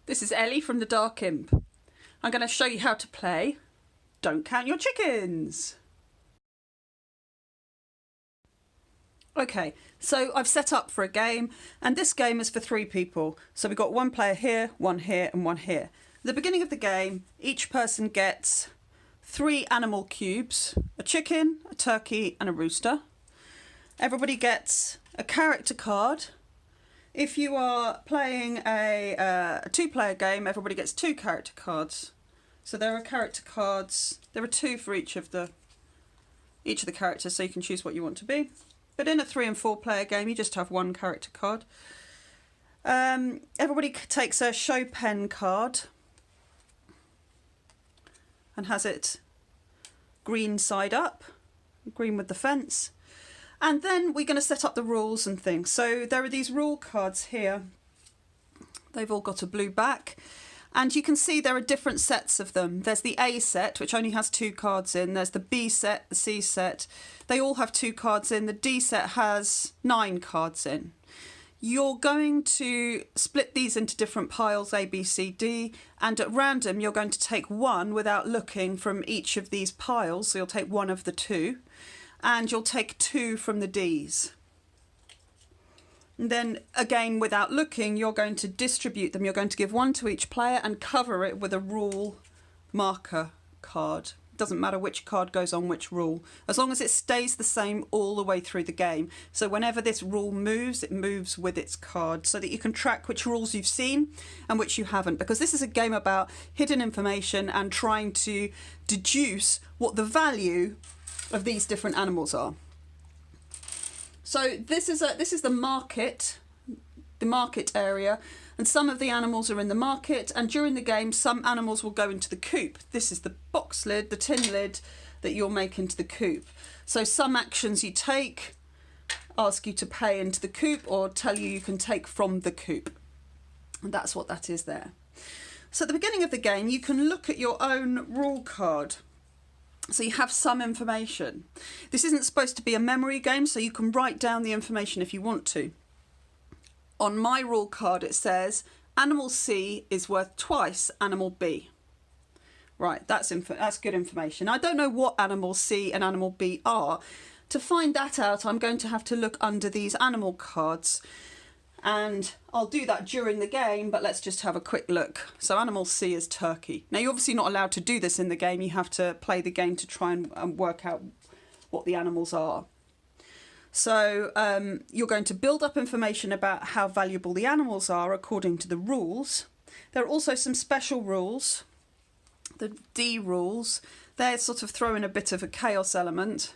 This is Ellie from the Dark Imp. I'm going to show you how to play Don't Count Your Chickens. Okay, so I've set up for a game, and this game is for 3 people. So we've got 1 player here, 1 here, and 1 here. At the beginning of the game, each person gets 3 animal cubes, a chicken, a turkey, and a rooster. Everybody gets a character card. If you are playing a 2-player game, everybody gets 2 character cards. So there are character cards. There are 2 for each of the characters, so you can choose what you want to be. But in a 3- and 4-player game, you just have 1 character card. Everybody takes a show pen card and has it green side up, green with the fence. And then we're going to set up the rules and things. So there are these rule cards here. They've all got a blue back. And you can see there are different sets of them. There's the A set, which only has 2 cards in. There's the B set, the C set. They all have 2 cards in. The D set has 9 cards in. You're going to split these into different piles, A, B, C, D. And at random, you're going to take 1 without looking from each of these piles. So you'll take 1 of the 2. And you'll take 2 from the Ds. And then again, without looking, you're going to distribute them. You're going to give 1 to each player and cover it with a rule marker card. It doesn't matter which card goes on which rule, as long as it stays the same all the way through the game. So whenever this rule moves, it moves with its card, so that you can track which rules you've seen and which you haven't. Because this is a game about hidden information and trying to deduce what the value of these different animals are. So this is the market area, and some of the animals are in the market, and during the game some animals will go into the coop. This is the box lid, the tin lid that you'll make into the coop. So some actions you take ask you to pay into the coop or tell you can take from the coop. And that's what that is there. So at the beginning of the game you can look at your own rule card. So you have some information. This isn't supposed to be a memory game, so you can write down the information if you want to. On my rule card it says animal C is worth twice animal B. Right, that's good information. I don't know what animal C and animal B are. To find that out, I'm going to have to look under these animal cards. And I'll do that during the game, but let's just have a quick look. So animal C is turkey. Now you're obviously not allowed to do this in the game. You have to play the game to try and work out what the animals are. So you're going to build up information about how valuable the animals are according to the rules. There are also some special rules, the D rules. They're sort of throwing a bit of a chaos element.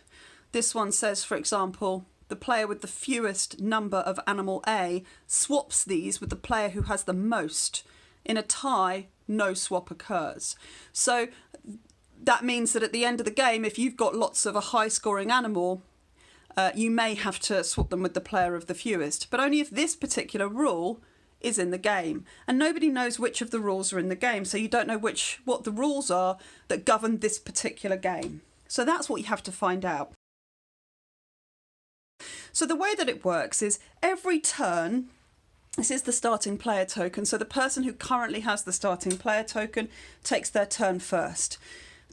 This one says, for example, the player with the fewest number of animal A swaps these with the player who has the most. In a tie, no swap occurs. So that means that at the end of the game, if you've got lots of a high-scoring animal, you may have to swap them with the player of the fewest, but only if this particular rule is in the game. And nobody knows which of the rules are in the game, so you don't know what the rules are that govern this particular game. So that's what you have to find out. So the way that it works is every turn, this is the starting player token, so the person who currently has the starting player token takes their turn first.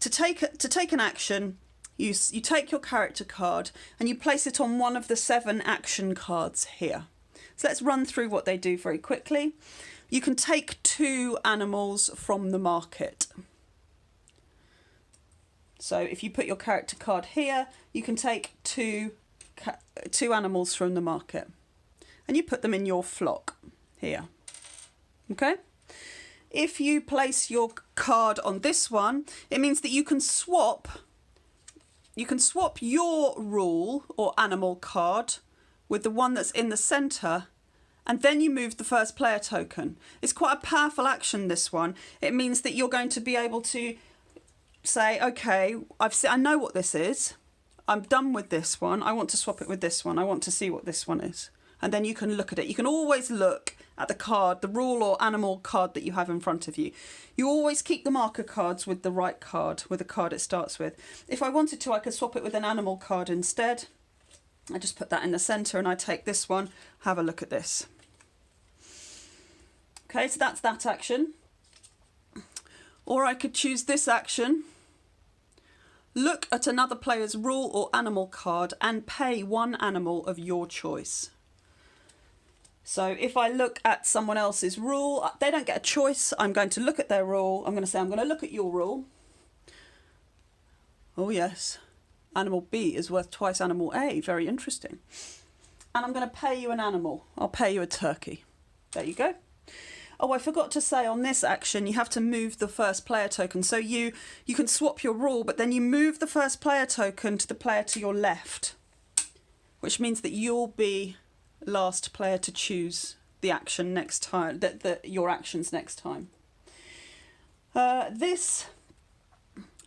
To take an action, you take your character card and you place it on one of the 7 action cards here. So let's run through what they do very quickly. You can take 2 animals from the market. So if you put your character card here, you can take 2 animals from the market and you put them in your flock here. Okay? If you place your card on this one, it means that you can swap your rule or animal card with the one that's in the centre, and then you move the first player token. It's quite a powerful action, this one. It means that you're going to be able to say, okay, I know what this is. I'm done with this one. I want to swap it with this one. I want to see what this one is. And then you can look at it. You can always look at the card, the rule or animal card that you have in front of you. You always keep the marker cards with the right card, with the card it starts with. If I wanted to, I could swap it with an animal card instead. I just put that in the centre and I take this one. Have a look at this. Okay, so that's that action. Or I could choose this action. Look at another player's rule or animal card and pay one animal of your choice. So if I look at someone else's rule, they don't get a choice. I'm going to look at their rule. I'm going to say, I'm going to look at your rule. Oh yes, animal B is worth twice animal A. Very interesting. And I'm going to pay you an animal. I'll pay you a turkey. There you go. Oh, I forgot to say on this action, you have to move the first player token. So you can swap your rule, but then you move the first player token to the player to your left, which means that you'll be last player to choose the action next time, your actions next time. This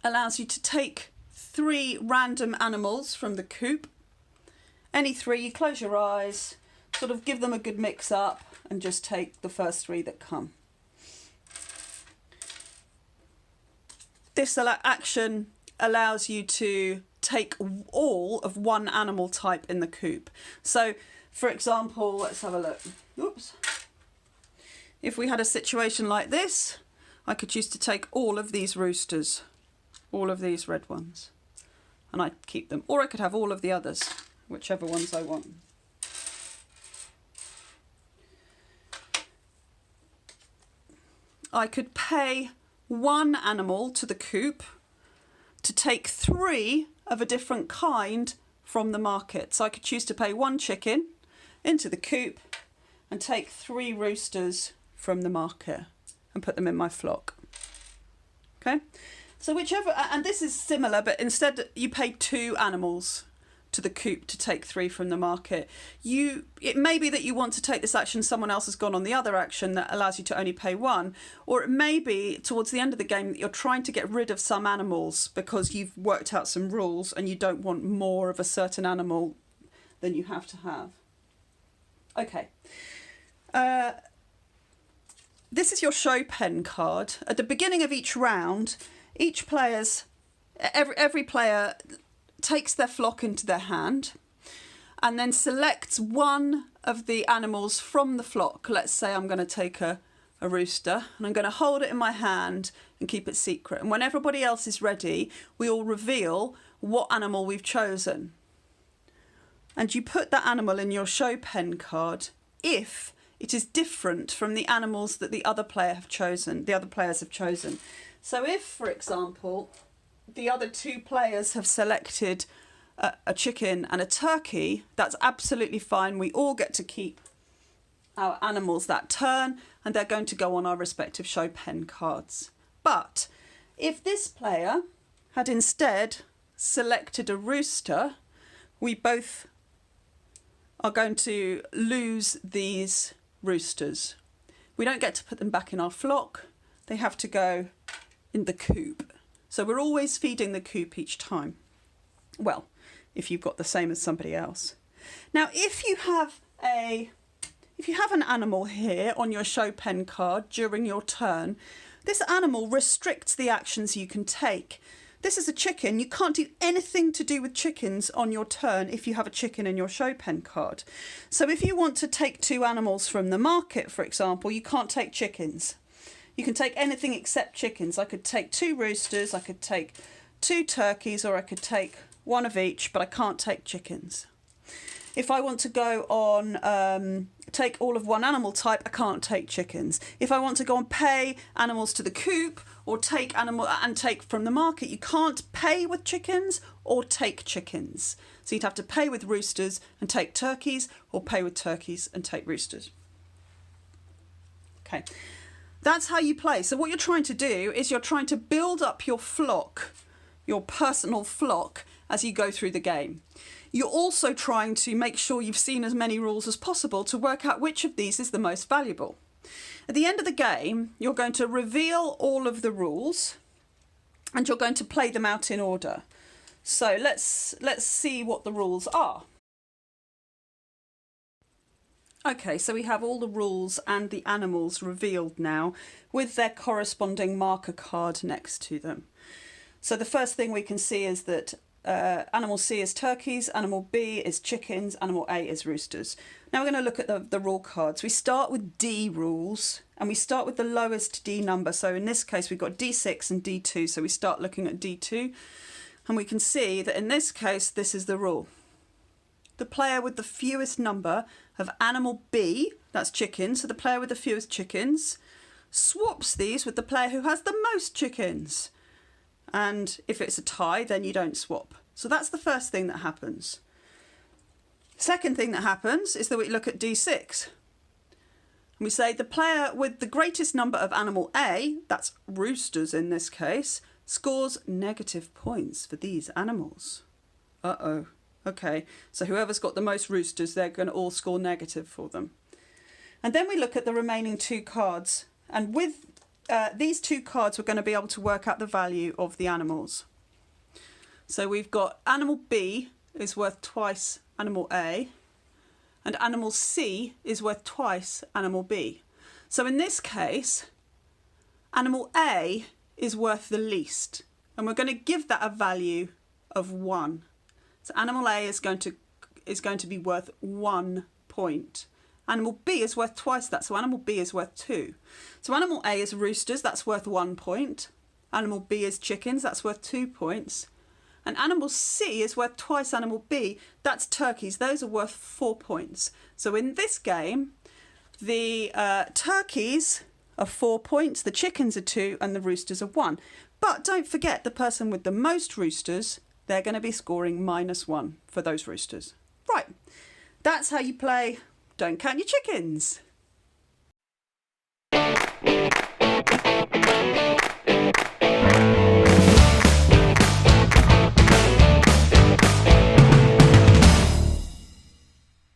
allows you to take 3 random animals from the coop. Any 3, you close your eyes, sort of give them a good mix up, and just take the first 3 that come. This action allows you to take all of one animal type in the coop. So, for example, let's have a look. Oops. If we had a situation like this, I could choose to take all of these roosters, all of these red ones, and I'd keep them. Or I could have all of the others, whichever ones I want. I could pay one animal to the coop to take 3 of a different kind from the market. So I could choose to pay 1 chicken into the coop and take 3 roosters from the market and put them in my flock. Okay, so whichever, and this is similar, but instead you pay 2 animals to the coop to take 3 from the market. It may be that you want to take this action, someone else has gone on the other action that allows you to only pay 1, or it may be towards the end of the game that you're trying to get rid of some animals because you've worked out some rules and you don't want more of a certain animal than you have to have. Okay, this is your show pen card. At the beginning of each round, every player takes their flock into their hand and then selects one of the animals from the flock. Let's say I'm going to take a rooster and I'm going to hold it in my hand and keep it secret. And when everybody else is ready, we all reveal what animal we've chosen. And you put that animal in your show pen card if it is different from the animals that the other players have chosen. So if, for example, the other 2 players have selected a chicken and a turkey, that's absolutely fine. We all get to keep our animals that turn and they're going to go on our respective show pen cards. But if this player had instead selected a rooster, we both are going to lose these roosters. We don't get to put them back in our flock. They have to go in the coop. So we're always feeding the coop each time. Well, if you've got the same as somebody else. Now, if you have an animal here on your show pen card during your turn, this animal restricts the actions you can take. This is a chicken. You can't do anything to do with chickens on your turn if you have a chicken in your show pen card. So if you want to take 2 animals from the market, for example, you can't take chickens. You can take anything except chickens. I could take 2 roosters, I could take 2 turkeys, or I could take 1 of each, but I can't take chickens. If I want to go on, take all of one animal type, I can't take chickens. If I want to go and pay animals to the coop or take from the market, you can't pay with chickens or take chickens. So you'd have to pay with roosters and take turkeys, or pay with turkeys and take roosters. Okay. That's how you play. So what you're trying to do is you're trying to build up your flock, your personal flock, as you go through the game. You're also trying to make sure you've seen as many rules as possible to work out which of these is the most valuable. At the end of the game, you're going to reveal all of the rules and you're going to play them out in order. So let's see what the rules are. Okay, so we have all the rules and the animals revealed now with their corresponding marker card next to them. So the first thing we can see is that animal C is turkeys, animal B is chickens, animal A is roosters. Now we're going to look at the rule cards. We start with D rules, and we start with the lowest D number. So in this case, we've got D6 and D2. So we start looking at D2, and we can see that in this case, this is the rule. The player with the fewest number of animal B, that's chickens, so the player with the fewest chickens, swaps these with the player who has the most chickens. And if it's a tie, then you don't swap. So that's the first thing that happens. Second thing that happens is that we look at D6. And we say the player with the greatest number of animal A, that's roosters in this case, scores negative points for these animals. Uh-oh. Okay, so whoever's got the most roosters, they're going to all score negative for them. And then we look at the remaining two cards. And with these two cards, we're going to be able to work out the value of the animals. So we've got animal B is worth twice animal A, and animal C is worth twice animal B. So in this case, animal A is worth the least, and we're going to give that a value of 1. So animal A is going to be worth 1 point. Animal B is worth twice that, so animal B is worth 2. So animal A is roosters, that's worth 1 point. Animal B is chickens, that's worth 2 points. And animal C is worth twice animal B, that's turkeys, those are worth 4 points. So in this game, the turkeys are 4 points, the chickens are 2, and the roosters are 1. But don't forget, the person with the most roosters, they're going to be scoring -1 for those roosters. Right, that's how you play Don't Count Your Chickens.